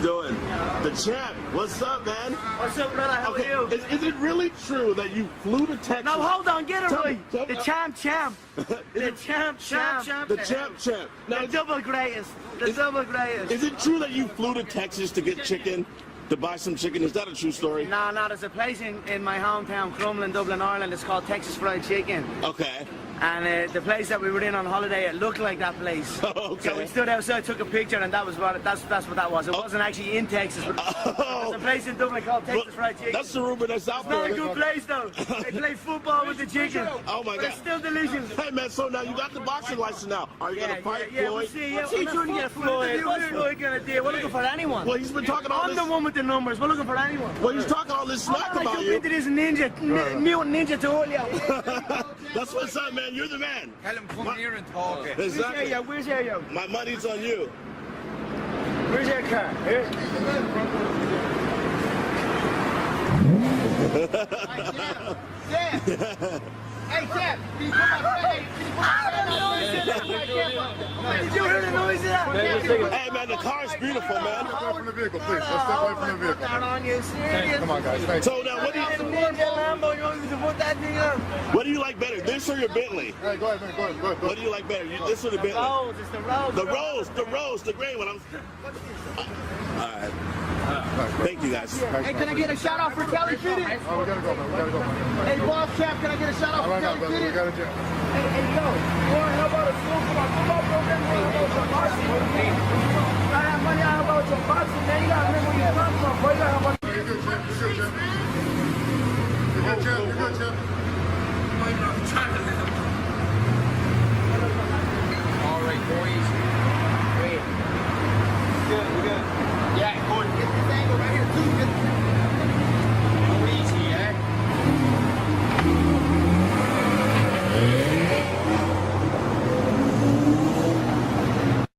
doing? The champ. What's up, man? What's up, brother? How are you? Is it really true that you flew to Texas? No, hold on, get it right. Tell The me. champ. The champ. The champ. Now, The double greatest. The double greatest. is it true that you flew to Texas to get chicken? To buy some chicken? Is that a true story? No, there's a place in my hometown, Crumlin, Dublin, Ireland. It's called Texas Fried Chicken. Okay. And the place that we were in on holiday, it looked like that place. Okay. So we stood outside, took a picture, and that's what that was. It wasn't actually in Texas, but there's a place in Dublin called Texas Fried Chicken. That's the rumor that's out It's there. not a good place though. They play football with the chicken. Oh my but God. it's still delicious. Hey man, so now you got the boxing license now. Are you gonna fight We'll Floyd? see. What's he trying to get Floyd? What's Floyd gonna do? We're looking for anyone. Well, he's been talking all I'm this. the one with the numbers. We're looking for anyone. Well, he's talking all this smack I about jump you. into this mutant ninja to That's what's up, man. You're the man. Tell him come here and talk. Exactly. Where's your My money's on you. Where's your car? Here. Hey, Jeff, can you come outside? Did you hear the noise of that? Hey man, the car is beautiful, man. Step away from the vehicle, please. Let's step away from the vehicle. On you, serious? Come on, guys. Thank you. So now, what do Ninja Lambo, you want me to put that thing on? you like better, this or your Bentley? Hey, go ahead, man. Go ahead. What do you like better, this or the Bentley? Rose, it's the rose. The rose, the gray one. All right. Thank you guys. Hey, can I get a shout out for Kelly Fitty? Oh, we gotta go, man. We gotta go, man. Hey, boss champ, can I get a shout out All for right, now, Kelly brother. We Fitty? gotta jump. Hey, yo, you want to know about a school for my football program? You want to know about some boxing? I have money out about your boxing, man. You got to remember where you come from, boy. You got to have money. You're good, champ. You're good, champ. You're good, champ. You're good, champ. All right, boys. Wait. Good, we're good. Yeah, good. Get this angle right here, too. Go easy, eh?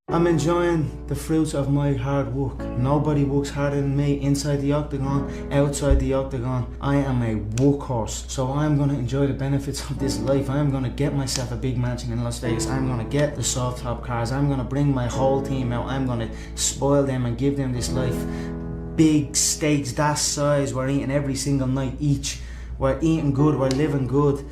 I'm enjoying the fruits of my hard work. Nobody works harder than me inside the octagon, outside the octagon. I am a workhorse, so I'm gonna enjoy the benefits of this life. I'm gonna get myself a big mansion in Las Vegas. I'm gonna get the soft top cars. I'm gonna bring my whole team out. I'm gonna spoil them and give them this life. Big steaks that size, we're eating every single night each. We're eating good, we're living good.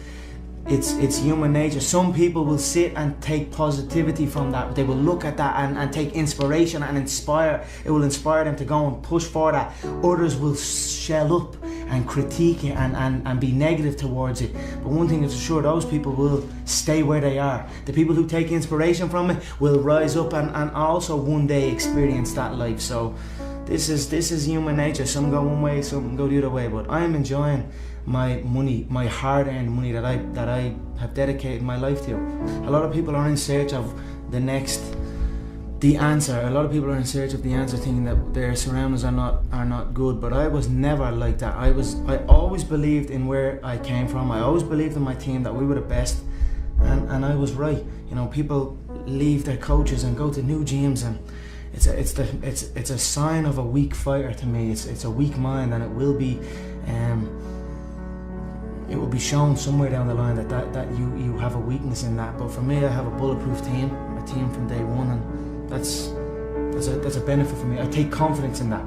It's human nature. Some people will sit and take positivity from that. They will look at that and take inspiration and inspire. It will inspire them to go and push for that. Others will shell up and critique it and be negative towards it. But one thing is for sure, those people will stay where they are. The people who take inspiration from it will rise up and also one day experience that life. So this is human nature. Some go one way, some go the other way. But I am enjoying my money, my hard-earned money that I have dedicated my life to. A lot of people are in search of the answer. A lot of people are in search of the answer, thinking that their surroundings are not good. But I was never like that. I always believed in where I came from. I always believed in my team that we were the best, and I was right. You know, people leave their coaches and go to new gyms, and it's a sign of a weak fighter to me. It's a weak mind, and it will be shown somewhere down the line that you have a weakness in that. But for me, I have a bulletproof team, a team from day one, and that's a benefit for me. I take confidence in that.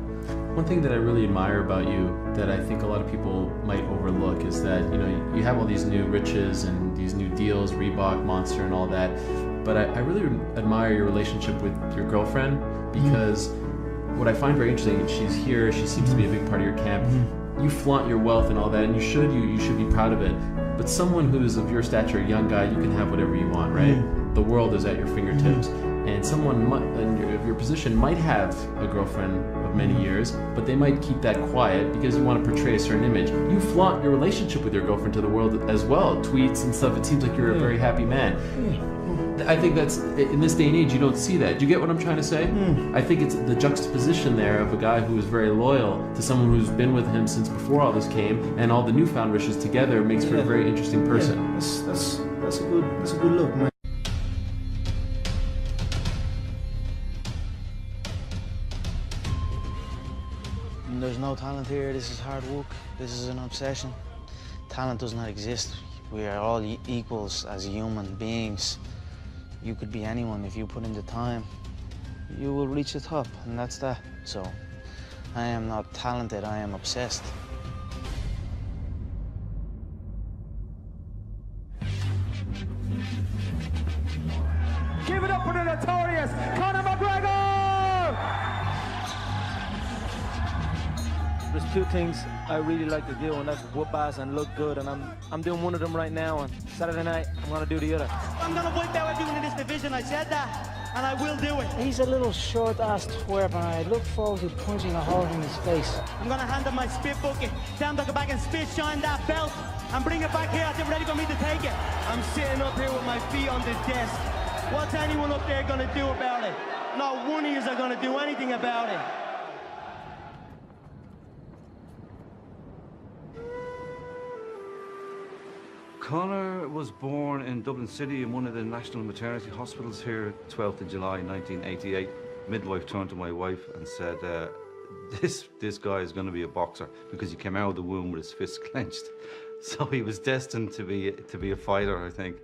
One thing that I really admire about you that I think a lot of people might overlook is that, you know, you have all these new riches and these new deals, Reebok, Monster and all that, but I really admire your relationship with your girlfriend, because what I find very interesting, she's here, she seems to be a big part of your camp. You flaunt your wealth and all that, and you should be proud of it. But someone who's of your stature, a young guy, you can have whatever you want, right? The world is at your fingertips. And someone of your position might have a girlfriend of many years, but they might keep that quiet because you want to portray a certain image. You flaunt your relationship with your girlfriend to the world as well, tweets and stuff. It seems like you're a very happy man. I think that's, in this day and age, you don't see that. Do you get what I'm trying to say? I think it's the juxtaposition there of a guy who is very loyal to someone who's been with him since before all this came, and all the newfound riches together makes for a very interesting person. Yeah, that's a good look, man. There's no talent here. This is hard work. This is an obsession. Talent does not exist. We are all equals as human beings. You could be anyone if you put in the time. You will reach the top, and that's that. So I am not talented, I am obsessed. Give it up for the notorious Conor McGregor! There's two things I really like to do, and that's whoop ass and look good, and I'm doing one of them right now, and Saturday night, I'm gonna do the other. I'm gonna wipe out everyone in this division, I said that, and I will do it. He's a little short-ass twerp, and I look forward to punching a hole in his face. I'm gonna hand him my spit bucket, tell him to go back and spit shine that belt, and bring it back here as they're ready for me to take it. I'm sitting up here with my feet on this desk. What's anyone up there gonna do about it? Not one of you are gonna do anything about it. Conor was born in Dublin City in one of the national maternity hospitals here, 12th of July 1988. Midwife turned to my wife and said, this guy is going to be a boxer, because he came out of the womb with his fists clenched. So he was destined to be a fighter, I think.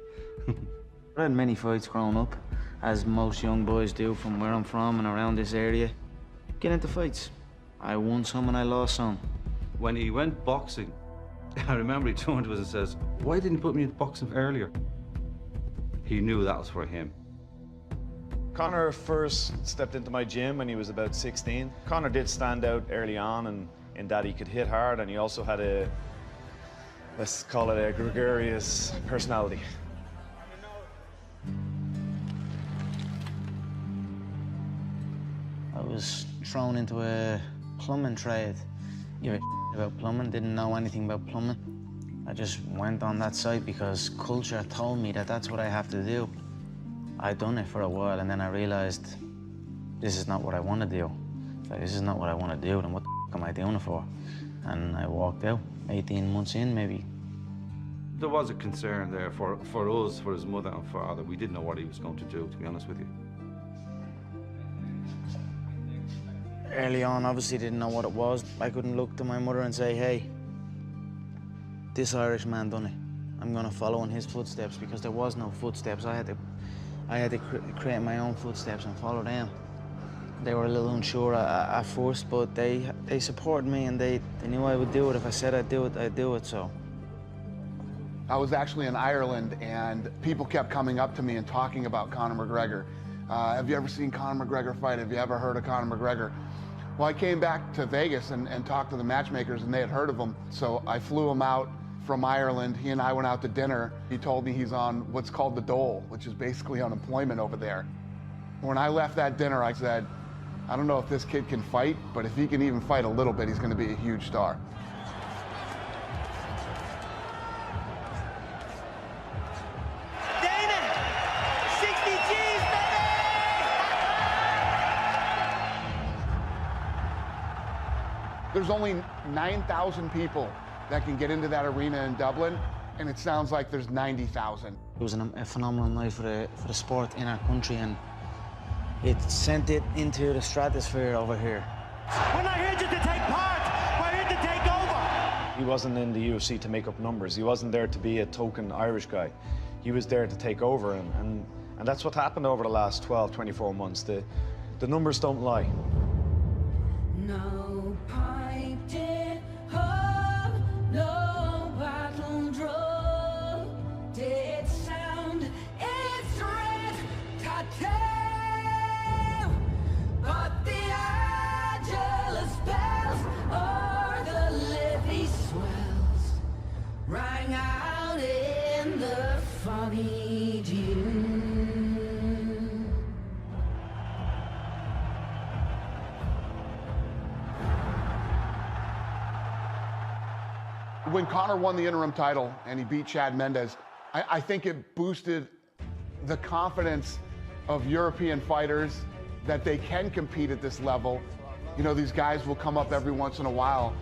I had many fights growing up, as most young boys do from where I'm from and around this area. Get into fights. I won some and I lost some. When he went boxing, I remember he turned to us and says, "Why didn't you put me into boxing earlier?" He knew that was for him. Conor first stepped into my gym when he was about 16. Conor did stand out early on, and in that he could hit hard, and he also had a, let's call it a gregarious personality. I was thrown into a plumbing trade. Give a about plumbing, didn't know anything about plumbing. I just went on that site because culture told me that that's what I have to do. I'd done it for a while, and then I realized this is not what I want to do. It's like, this is not what I want to do, then what the f am I doing it for? And I walked out, 18 months in maybe. There was a concern there for us, for his mother and father. We didn't know what he was going to do, to be honest with you. Early on, obviously didn't know what it was. I couldn't look to my mother and say, hey, this Irish man done it. I'm gonna follow in his footsteps, because there was no footsteps. I had to create my own footsteps and follow them. They were a little unsure at first, but they supported me, and they knew I would do it. If I said I'd do it, I'd do it, so. I was actually in Ireland, and people kept coming up to me and talking about Conor McGregor. Have you ever seen Conor McGregor fight? Have you ever heard of Conor McGregor? Well, I came back to Vegas and talked to the matchmakers, and they had heard of him. So I flew him out from Ireland. He and I went out to dinner. He told me he's on what's called the dole, which is basically unemployment over there. When I left that dinner, I said, I don't know if this kid can fight, but if he can even fight a little bit, he's going to be a huge star. There's only 9,000 people that can get into that arena in Dublin, and it sounds like there's 90,000. It was a phenomenal night for the sport in our country, and it sent it into the stratosphere over here. We're not here just to take part, we're here to take over. He wasn't in the UFC to make up numbers. He wasn't there to be a token Irish guy. He was there to take over, and that's what happened over the last 12, 24 months. The numbers don't lie. No pipe did hum, no battle drum did sound its red tattoo, but the Angelus bells or the Livy swells rang out in the foggy dew. When Conor won the interim title and he beat Chad Mendes, I think it boosted the confidence of European fighters that they can compete at this level. You know, these guys will come up every once in a while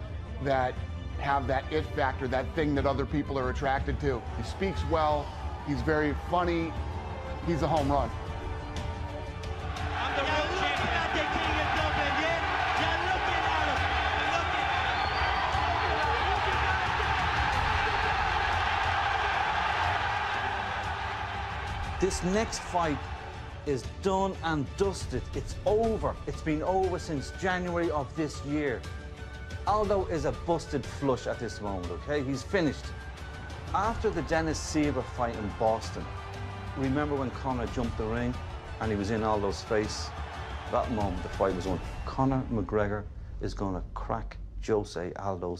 that have that it factor, that thing that other people are attracted to. He speaks well, he's very funny, he's a home run. I'm the real champion. At the king of Dublin, yeah? You're looking at him. This next fight is done and dusted. It's over. It's been over since January of this year. Aldo is a busted flush at this moment, okay? He's finished. After the Dennis Siver fight in Boston, remember when Conor jumped the ring and he was in Aldo's face? That moment, the fight was on. Conor McGregor is going to crack Jose Aldo's